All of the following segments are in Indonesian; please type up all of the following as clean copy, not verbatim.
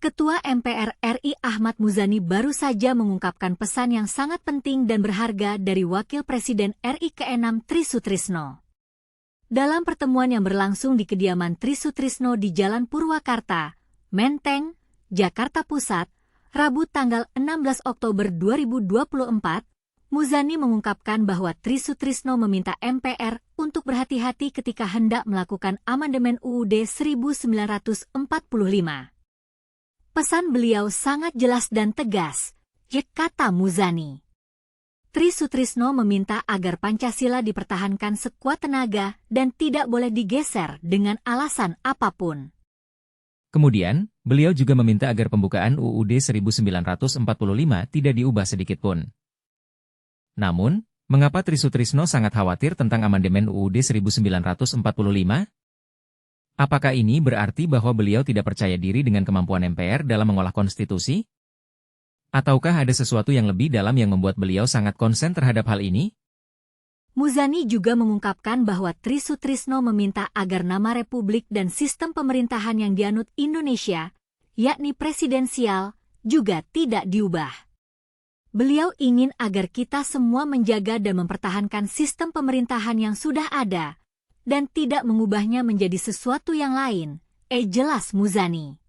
Ketua MPR RI Ahmad Muzani baru saja mengungkapkan pesan yang sangat penting dan berharga dari Wakil Presiden RI ke-6 Tri Sutrisno. Dalam pertemuan yang berlangsung di kediaman Tri Sutrisno di Jalan Purwakarta, Menteng, Jakarta Pusat, Rabu tanggal 16 Oktober 2024, Muzani mengungkapkan bahwa Tri Sutrisno meminta MPR untuk berhati-hati ketika hendak melakukan amandemen UUD 1945. Pesan beliau sangat jelas dan tegas, kata Muzani. Tri Sutrisno meminta agar Pancasila dipertahankan sekuat tenaga dan tidak boleh digeser dengan alasan apapun. Kemudian, beliau juga meminta agar pembukaan UUD 1945 tidak diubah sedikitpun. Namun, mengapa Tri Sutrisno sangat khawatir tentang amandemen UUD 1945? Apakah ini berarti bahwa beliau tidak percaya diri dengan kemampuan MPR dalam mengolah konstitusi? Ataukah ada sesuatu yang lebih dalam yang membuat beliau sangat konsen terhadap hal ini? Muzani juga mengungkapkan bahwa Tri Sutrisno meminta agar nama republik dan sistem pemerintahan yang dianut Indonesia, yakni presidensial, juga tidak diubah. Beliau ingin agar kita semua menjaga dan mempertahankan sistem pemerintahan yang sudah ada, dan tidak mengubahnya menjadi sesuatu yang lain, jelas Muzani.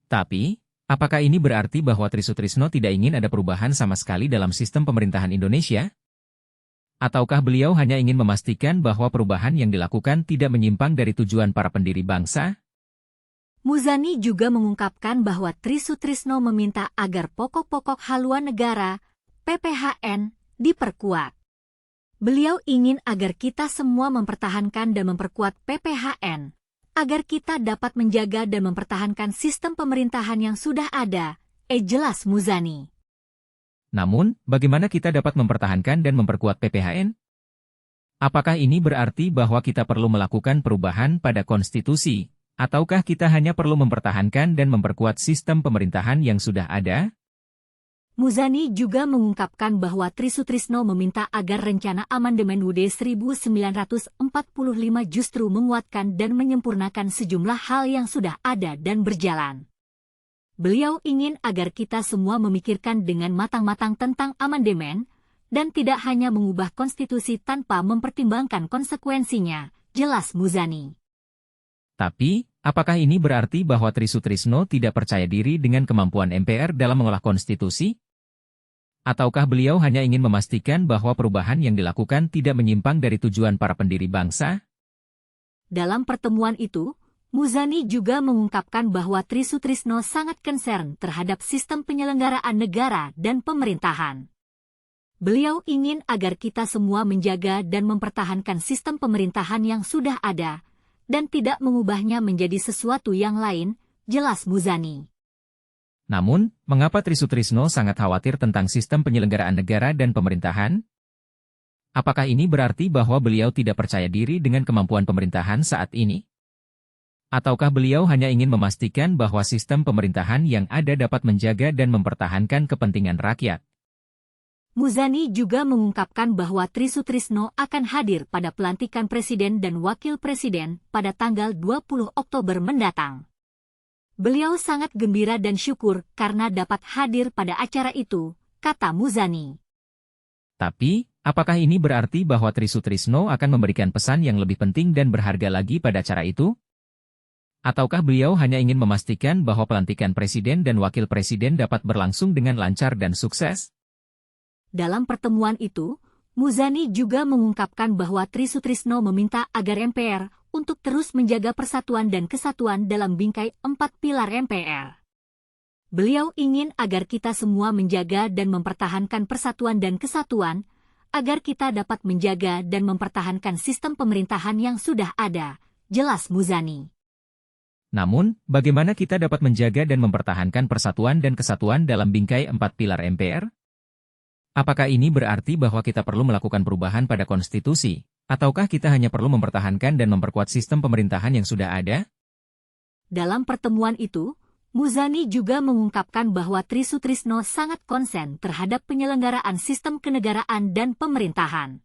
Tapi, apakah ini berarti bahwa Tri Sutrisno tidak ingin ada perubahan sama sekali dalam sistem pemerintahan Indonesia? Ataukah beliau hanya ingin memastikan bahwa perubahan yang dilakukan tidak menyimpang dari tujuan para pendiri bangsa? Muzani juga mengungkapkan bahwa Tri Sutrisno meminta agar pokok-pokok haluan negara, PPHN, diperkuat. Beliau ingin agar kita semua mempertahankan dan memperkuat PPHN, agar kita dapat menjaga dan mempertahankan sistem pemerintahan yang sudah ada, jelas Muzani. Namun, bagaimana kita dapat mempertahankan dan memperkuat PPHN? Apakah ini berarti bahwa kita perlu melakukan perubahan pada konstitusi, ataukah kita hanya perlu mempertahankan dan memperkuat sistem pemerintahan yang sudah ada? Muzani juga mengungkapkan bahwa Tri Sutrisno meminta agar rencana amandemen UUD 1945 justru menguatkan dan menyempurnakan sejumlah hal yang sudah ada dan berjalan. Beliau ingin agar kita semua memikirkan dengan matang-matang tentang amandemen, dan tidak hanya mengubah konstitusi tanpa mempertimbangkan konsekuensinya, jelas Muzani. Tapi, apakah ini berarti bahwa Tri Sutrisno tidak percaya diri dengan kemampuan MPR dalam mengolah konstitusi? Ataukah beliau hanya ingin memastikan bahwa perubahan yang dilakukan tidak menyimpang dari tujuan para pendiri bangsa? Dalam pertemuan itu, Muzani juga mengungkapkan bahwa Tri Sutrisno sangat concern terhadap sistem penyelenggaraan negara dan pemerintahan. Beliau ingin agar kita semua menjaga dan mempertahankan sistem pemerintahan yang sudah ada, dan tidak mengubahnya menjadi sesuatu yang lain, jelas Muzani. Namun, mengapa Tri Sutrisno sangat khawatir tentang sistem penyelenggaraan negara dan pemerintahan? Apakah ini berarti bahwa beliau tidak percaya diri dengan kemampuan pemerintahan saat ini? Ataukah beliau hanya ingin memastikan bahwa sistem pemerintahan yang ada dapat menjaga dan mempertahankan kepentingan rakyat? Muzani juga mengungkapkan bahwa Tri Sutrisno akan hadir pada pelantikan Presiden dan Wakil Presiden pada tanggal 20 Oktober mendatang. Beliau sangat gembira dan syukur karena dapat hadir pada acara itu, kata Muzani. Tapi, apakah ini berarti bahwa Tri Sutrisno akan memberikan pesan yang lebih penting dan berharga lagi pada acara itu? Ataukah beliau hanya ingin memastikan bahwa pelantikan Presiden dan Wakil Presiden dapat berlangsung dengan lancar dan sukses? Dalam pertemuan itu, Muzani juga mengungkapkan bahwa Tri Sutrisno meminta agar MPR untuk terus menjaga persatuan dan kesatuan dalam bingkai 4 pilar MPR. Beliau ingin agar kita semua menjaga dan mempertahankan persatuan dan kesatuan, agar kita dapat menjaga dan mempertahankan sistem pemerintahan yang sudah ada, jelas Muzani. Namun, bagaimana kita dapat menjaga dan mempertahankan persatuan dan kesatuan dalam bingkai 4 pilar MPR? Apakah ini berarti bahwa kita perlu melakukan perubahan pada konstitusi, ataukah kita hanya perlu mempertahankan dan memperkuat sistem pemerintahan yang sudah ada? Dalam pertemuan itu, Muzani juga mengungkapkan bahwa Tri Sutrisno sangat konsen terhadap penyelenggaraan sistem kenegaraan dan pemerintahan.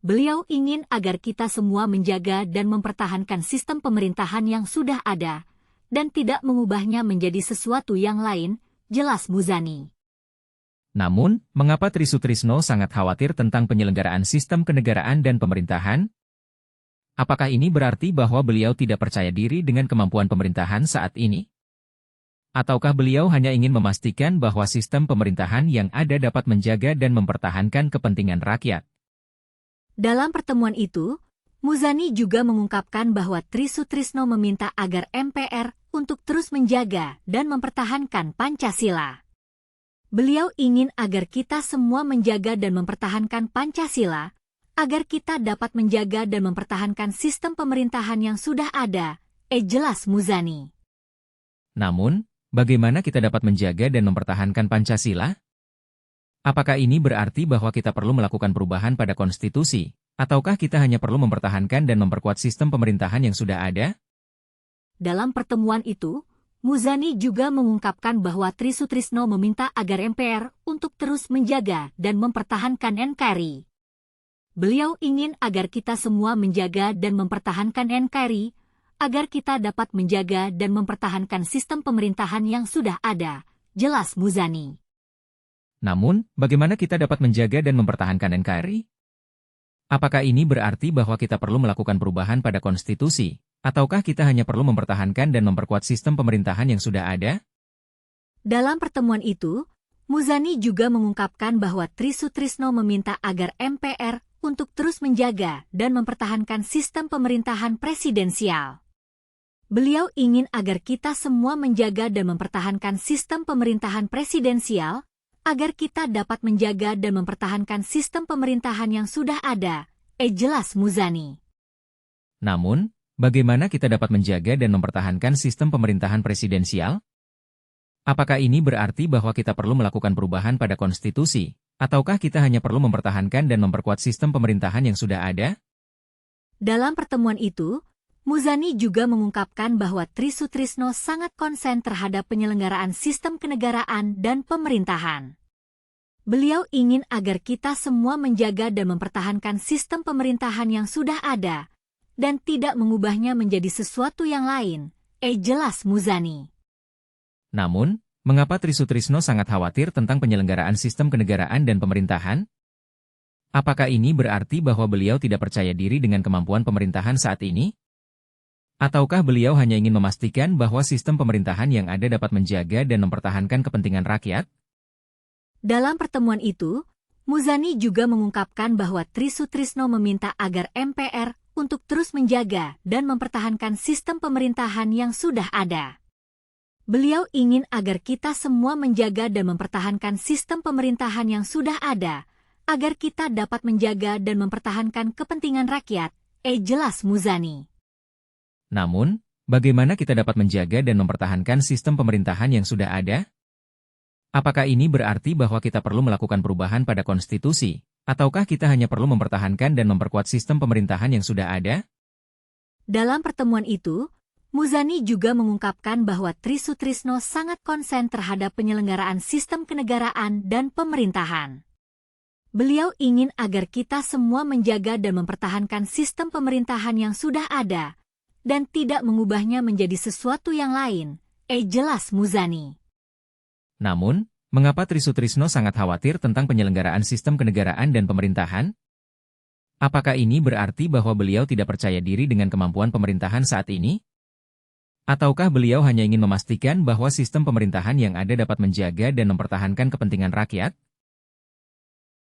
Beliau ingin agar kita semua menjaga dan mempertahankan sistem pemerintahan yang sudah ada, dan tidak mengubahnya menjadi sesuatu yang lain, jelas Muzani. Namun, mengapa Trisutrisno sangat khawatir tentang penyelenggaraan sistem kenegaraan dan pemerintahan? Apakah ini berarti bahwa beliau tidak percaya diri dengan kemampuan pemerintahan saat ini? Ataukah beliau hanya ingin memastikan bahwa sistem pemerintahan yang ada dapat menjaga dan mempertahankan kepentingan rakyat? Dalam pertemuan itu, Muzani juga mengungkapkan bahwa Trisutrisno meminta agar MPR untuk terus menjaga dan mempertahankan Pancasila. Beliau ingin agar kita semua menjaga dan mempertahankan Pancasila, agar kita dapat menjaga dan mempertahankan sistem pemerintahan yang sudah ada, jelas Muzani. Namun, bagaimana kita dapat menjaga dan mempertahankan Pancasila? Apakah ini berarti bahwa kita perlu melakukan perubahan pada konstitusi, ataukah kita hanya perlu mempertahankan dan memperkuat sistem pemerintahan yang sudah ada? Dalam pertemuan itu, Muzani juga mengungkapkan bahwa Trisutrisno meminta agar MPR untuk terus menjaga dan mempertahankan NKRI. Beliau ingin agar kita semua menjaga dan mempertahankan NKRI, agar kita dapat menjaga dan mempertahankan sistem pemerintahan yang sudah ada, jelas Muzani. Namun, bagaimana kita dapat menjaga dan mempertahankan NKRI? Apakah ini berarti bahwa kita perlu melakukan perubahan pada konstitusi, ataukah kita hanya perlu mempertahankan dan memperkuat sistem pemerintahan yang sudah ada? Dalam pertemuan itu, Muzani juga mengungkapkan bahwa Trisutrisno meminta agar MPR untuk terus menjaga dan mempertahankan sistem pemerintahan presidensial. Beliau ingin agar kita semua menjaga dan mempertahankan sistem pemerintahan presidensial, agar kita dapat menjaga dan mempertahankan sistem pemerintahan yang sudah ada, jelas Muzani. Namun, bagaimana kita dapat menjaga dan mempertahankan sistem pemerintahan presidensial? Apakah ini berarti bahwa kita perlu melakukan perubahan pada konstitusi, ataukah kita hanya perlu mempertahankan dan memperkuat sistem pemerintahan yang sudah ada? Dalam pertemuan itu, Muzani juga mengungkapkan bahwa Trisutrisno sangat konsen terhadap penyelenggaraan sistem kenegaraan dan pemerintahan. Beliau ingin agar kita semua menjaga dan mempertahankan sistem pemerintahan yang sudah ada, dan tidak mengubahnya menjadi sesuatu yang lain, jelas Muzani. Namun, mengapa Trisutrisno sangat khawatir tentang penyelenggaraan sistem kenegaraan dan pemerintahan? Apakah ini berarti bahwa beliau tidak percaya diri dengan kemampuan pemerintahan saat ini? Ataukah beliau hanya ingin memastikan bahwa sistem pemerintahan yang ada dapat menjaga dan mempertahankan kepentingan rakyat? Dalam pertemuan itu, Muzani juga mengungkapkan bahwa Trisutrisno meminta agar MPR untuk terus menjaga dan mempertahankan sistem pemerintahan yang sudah ada. Beliau ingin agar kita semua menjaga dan mempertahankan sistem pemerintahan yang sudah ada, agar kita dapat menjaga dan mempertahankan kepentingan rakyat, jelas Muzani. Namun, bagaimana kita dapat menjaga dan mempertahankan sistem pemerintahan yang sudah ada? Apakah ini berarti bahwa kita perlu melakukan perubahan pada konstitusi, ataukah kita hanya perlu mempertahankan dan memperkuat sistem pemerintahan yang sudah ada? Dalam pertemuan itu, Muzani juga mengungkapkan bahwa Trisutrisno sangat konsen terhadap penyelenggaraan sistem kenegaraan dan pemerintahan. Beliau ingin agar kita semua menjaga dan mempertahankan sistem pemerintahan yang sudah ada, dan tidak mengubahnya menjadi sesuatu yang lain, jelas Muzani. Namun, mengapa Trisutrisno sangat khawatir tentang penyelenggaraan sistem kenegaraan dan pemerintahan? Apakah ini berarti bahwa beliau tidak percaya diri dengan kemampuan pemerintahan saat ini? Ataukah beliau hanya ingin memastikan bahwa sistem pemerintahan yang ada dapat menjaga dan mempertahankan kepentingan rakyat?